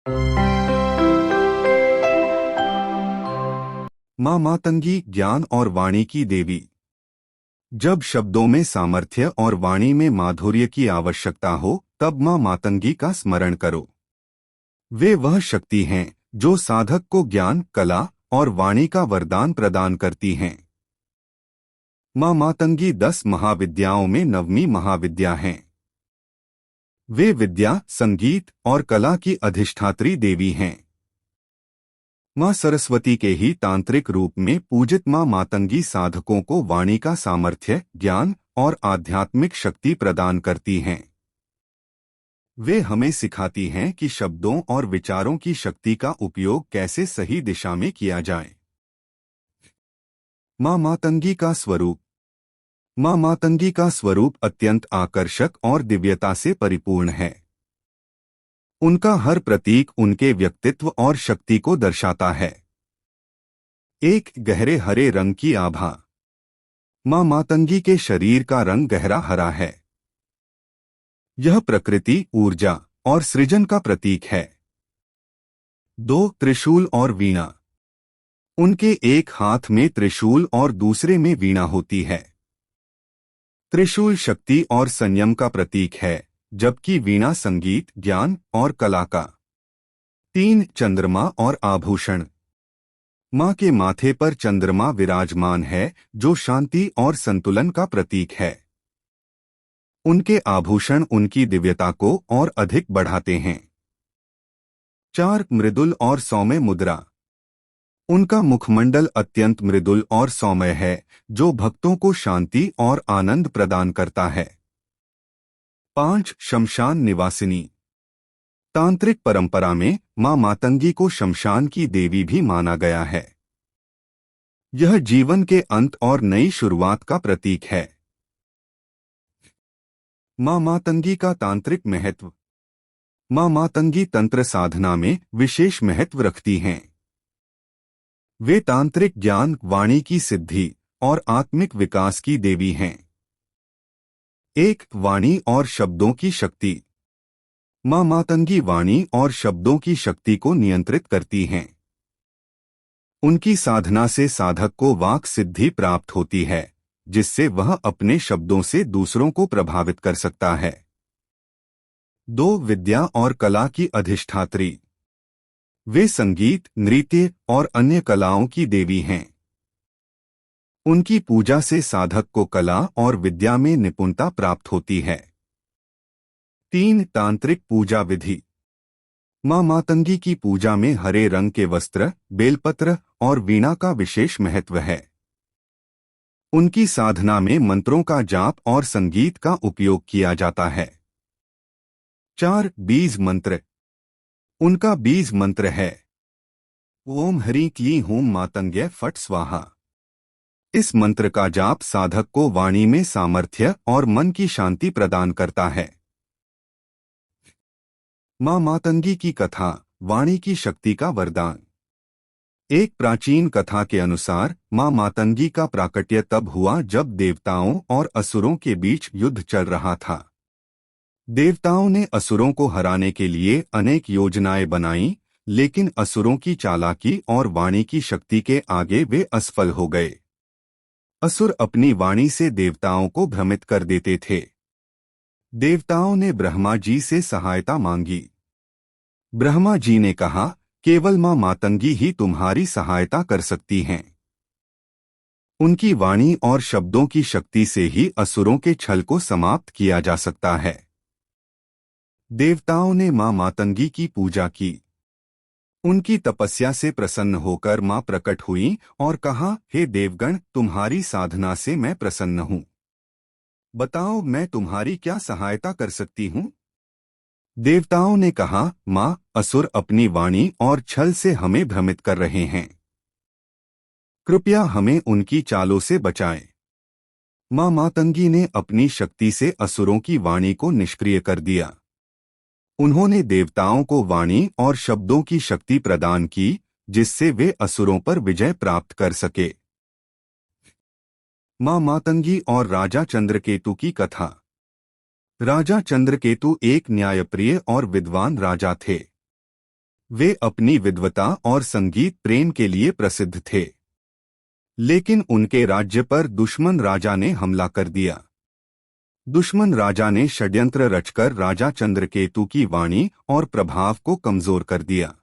माँ मातंगी ज्ञान और वाणी की देवी। जब शब्दों में सामर्थ्य और वाणी में माधुर्य की आवश्यकता हो, तब माँ मातंगी का स्मरण करो। वे वह शक्ति हैं जो साधक को ज्ञान, कला और वाणी का वरदान प्रदान करती हैं। माँ मातंगी 10 महाविद्याओं में 9वीं महाविद्या हैं। वे विद्या, संगीत और कला की अधिष्ठात्री देवी हैं। माँ सरस्वती के ही तांत्रिक रूप में पूजित माँ मातंगी साधकों को वाणी का सामर्थ्य, ज्ञान और आध्यात्मिक शक्ति प्रदान करती हैं। वे हमें सिखाती हैं कि शब्दों और विचारों की शक्ति का उपयोग कैसे सही दिशा में किया जाए। माँ मातंगी का स्वरूप। माँ मातंगी का स्वरूप अत्यंत आकर्षक और दिव्यता से परिपूर्ण है। उनका हर प्रतीक उनके व्यक्तित्व और शक्ति को दर्शाता है। एक गहरे हरे रंग की आभा। माँ मातंगी के शरीर का रंग गहरा हरा है। यह प्रकृति, ऊर्जा और सृजन का प्रतीक है। 2 त्रिशूल और वीणा। उनके एक हाथ में त्रिशूल और दूसरे में वीणा होती है। त्रिशूल शक्ति और संयम का प्रतीक है, जबकि वीणा संगीत, ज्ञान और कला का। 3 चंद्रमा और आभूषण। माँ के माथे पर चंद्रमा विराजमान है, जो शांति और संतुलन का प्रतीक है। उनके आभूषण उनकी दिव्यता को और अधिक बढ़ाते हैं। 4 मृदुल और सौम्य मुद्रा। उनका मुखमंडल अत्यंत मृदुल और सौम्य है, जो भक्तों को शांति और आनंद प्रदान करता है। 5 शमशान निवासिनी। तांत्रिक परंपरा में माँ मातंगी को शमशान की देवी भी माना गया है। यह जीवन के अंत और नई शुरुआत का प्रतीक है। माँ मातंगी का तांत्रिक महत्व। माँ मातंगी तंत्र साधना में विशेष महत्व रखती हैं। वे तांत्रिक ज्ञान, वाणी की सिद्धि और आत्मिक विकास की देवी हैं। 1 वाणी और शब्दों की शक्ति। माँ मातंगी वाणी और शब्दों की शक्ति को नियंत्रित करती हैं। उनकी साधना से साधक को वाक सिद्धि प्राप्त होती है, जिससे वह अपने शब्दों से दूसरों को प्रभावित कर सकता है। 2 विद्या और कला की अधिष्ठात्री। वे संगीत, नृत्य और अन्य कलाओं की देवी हैं। उनकी पूजा से साधक को कला और विद्या में निपुणता प्राप्त होती है। 3 तांत्रिक पूजा विधि। माँ मातंगी की पूजा में हरे रंग के वस्त्र, बेलपत्र और वीणा का विशेष महत्व है। उनकी साधना में मंत्रों का जाप और संगीत का उपयोग किया जाता है। 4 बीज मंत्र। उनका बीज मंत्र है ओम ह्रीं क्लीं हूं मातंग्य फट् स्वाहा। इस मंत्र का जाप साधक को वाणी में सामर्थ्य और मन की शांति प्रदान करता है। माँ मातंगी की कथा, वाणी की शक्ति का वरदान। एक प्राचीन कथा के अनुसार माँ मातंगी का प्राकट्य तब हुआ जब देवताओं और असुरों के बीच युद्ध चल रहा था। देवताओं ने असुरों को हराने के लिए अनेक योजनाएं बनाईं, लेकिन असुरों की चालाकी और वाणी की शक्ति के आगे वे असफल हो गए। असुर अपनी वाणी से देवताओं को भ्रमित कर देते थे। देवताओं ने ब्रह्मा जी से सहायता मांगी। ब्रह्मा जी ने कहा, केवल माँ मातंगी ही तुम्हारी सहायता कर सकती हैं। उनकी वाणी और शब्दों की शक्ति से ही असुरों के छल को समाप्त किया जा सकता है। देवताओं ने माँ मातंगी की पूजा की। उनकी तपस्या से प्रसन्न होकर माँ प्रकट हुई और कहा, हे देवगण, तुम्हारी साधना से मैं प्रसन्न हूँ। बताओ, मैं तुम्हारी क्या सहायता कर सकती हूँ? देवताओं ने कहा, माँ, असुर अपनी वाणी और छल से हमें भ्रमित कर रहे हैं। कृपया हमें उनकी चालों से बचाएं। माँ मातंगी ने अपनी शक्ति से असुरों की वाणी को निष्क्रिय कर दिया। उन्होंने देवताओं को वाणी और शब्दों की शक्ति प्रदान की, जिससे वे असुरों पर विजय प्राप्त कर सके। माँ मातंगी और राजा चंद्रकेतु की कथा। राजा चंद्रकेतु एक न्यायप्रिय और विद्वान राजा थे। वे अपनी विद्वता और संगीत प्रेम के लिए प्रसिद्ध थे, लेकिन उनके राज्य पर दुश्मन राजा ने हमला कर दिया। दुश्मन राजा ने षड्यंत्र रचकर राजा चंद्रकेतु की वाणी और प्रभाव को कमजोर कर दिया।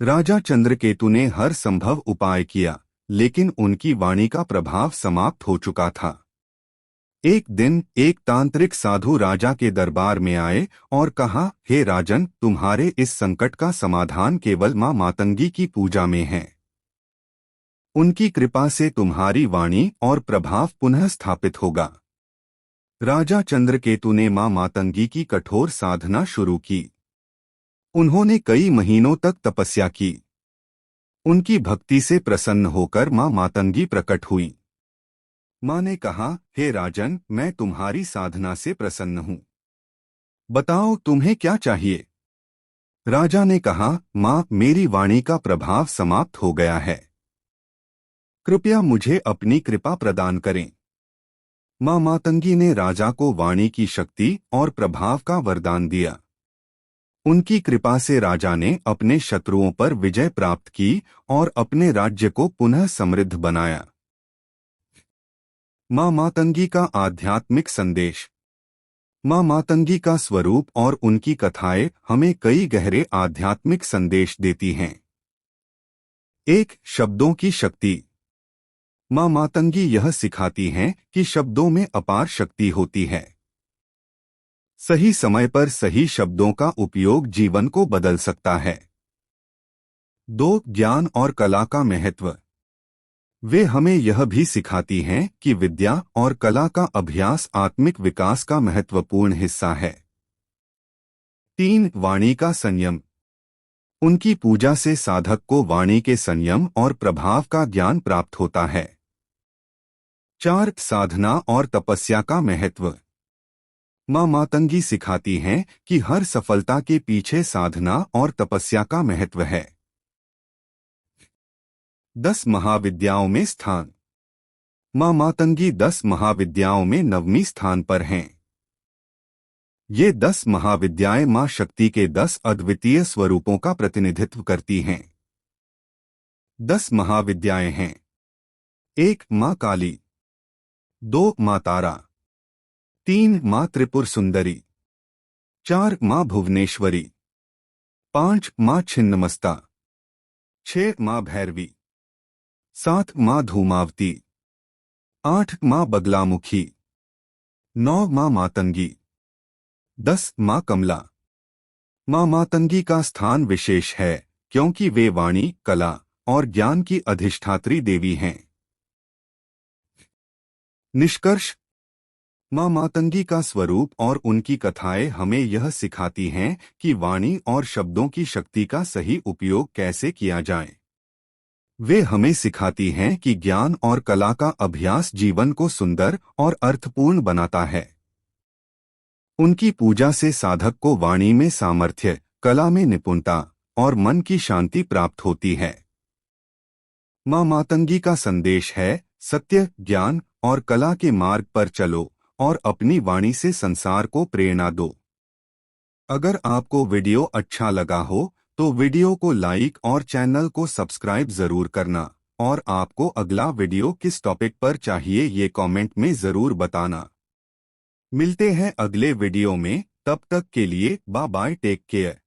राजा चंद्रकेतु ने हर संभव उपाय किया, लेकिन उनकी वाणी का प्रभाव समाप्त हो चुका था। एक दिन एक तांत्रिक साधु राजा के दरबार में आए और कहा, हे राजन, तुम्हारे इस संकट का समाधान केवल मां मातंगी की पूजा में है। उनकी कृपा से तुम्हारी वाणी और प्रभाव पुनः स्थापित होगा। राजा चंद्रकेतु ने मां मातंगी की कठोर साधना शुरू की। उन्होंने कई महीनों तक तपस्या की। उनकी भक्ति से प्रसन्न होकर मां मातंगी प्रकट हुई। मां ने कहा, हे राजन, मैं तुम्हारी साधना से प्रसन्न हूं। बताओ तुम्हें क्या चाहिए। राजा ने कहा, मां, मेरी वाणी का प्रभाव समाप्त हो गया है। कृपया मुझे अपनी कृपा प्रदान करें। मां मातंगी ने राजा को वाणी की शक्ति और प्रभाव का वरदान दिया। उनकी कृपा से राजा ने अपने शत्रुओं पर विजय प्राप्त की और अपने राज्य को पुनः समृद्ध बनाया। मां मातंगी का आध्यात्मिक संदेश। मां मातंगी का स्वरूप और उनकी कथाएं हमें कई गहरे आध्यात्मिक संदेश देती हैं। 1. शब्दों की शक्ति। मां मातंगी यह सिखाती हैं कि शब्दों में अपार शक्ति होती है। सही समय पर सही शब्दों का उपयोग जीवन को बदल सकता है। 2. ज्ञान और कला का महत्व। वे हमें यह भी सिखाती हैं कि विद्या और कला का अभ्यास आत्मिक विकास का महत्वपूर्ण हिस्सा है। 3. वाणी का संयम। उनकी पूजा से साधक को वाणी के संयम और प्रभाव का ज्ञान प्राप्त होता है। 4. साधना और तपस्या का महत्व। मां मातंगी सिखाती हैं कि हर सफलता के पीछे साधना और तपस्या का महत्व है। 10 महाविद्याओं में स्थान। मां मातंगी 10 महाविद्याओं में 9वीं स्थान पर हैं। ये 10 महाविद्याएं मां शक्ति के 10 अद्वितीय स्वरूपों का प्रतिनिधित्व करती हैं। 10 महाविद्याएं हैं। 1. मां काली। 2. मां तारा। 3. मां त्रिपुर सुंदरी। 4. मां भुवनेश्वरी। 5. मां छिन्नमस्ता। 6. मां भैरवी। 7. मां धूमावती। 8. मां बगलामुखी। 9. मां मातंगी। 10. मां कमला। मां मातंगी का स्थान विशेष है क्योंकि वे वाणी, कला और ज्ञान की अधिष्ठात्री देवी हैं। निष्कर्ष। मां मातंगी का स्वरूप और उनकी कथाएं हमें यह सिखाती हैं कि वाणी और शब्दों की शक्ति का सही उपयोग कैसे किया जाए। वे हमें सिखाती हैं कि ज्ञान और कला का अभ्यास जीवन को सुंदर और अर्थपूर्ण बनाता है। उनकी पूजा से साधक को वाणी में सामर्थ्य, कला में निपुणता और मन की शांति प्राप्त होती है। मां मातंगी का संदेश है, सत्य, ज्ञान और कला के मार्ग पर चलो और अपनी वाणी से संसार को प्रेरणा दो। अगर आपको वीडियो अच्छा लगा हो तो वीडियो को लाइक और चैनल को सब्सक्राइब जरूर करना और आपको अगला वीडियो किस टॉपिक पर चाहिए ये कमेंट में जरूर बताना। मिलते हैं अगले वीडियो में, तब तक के लिए बाय बाय, टेक केयर।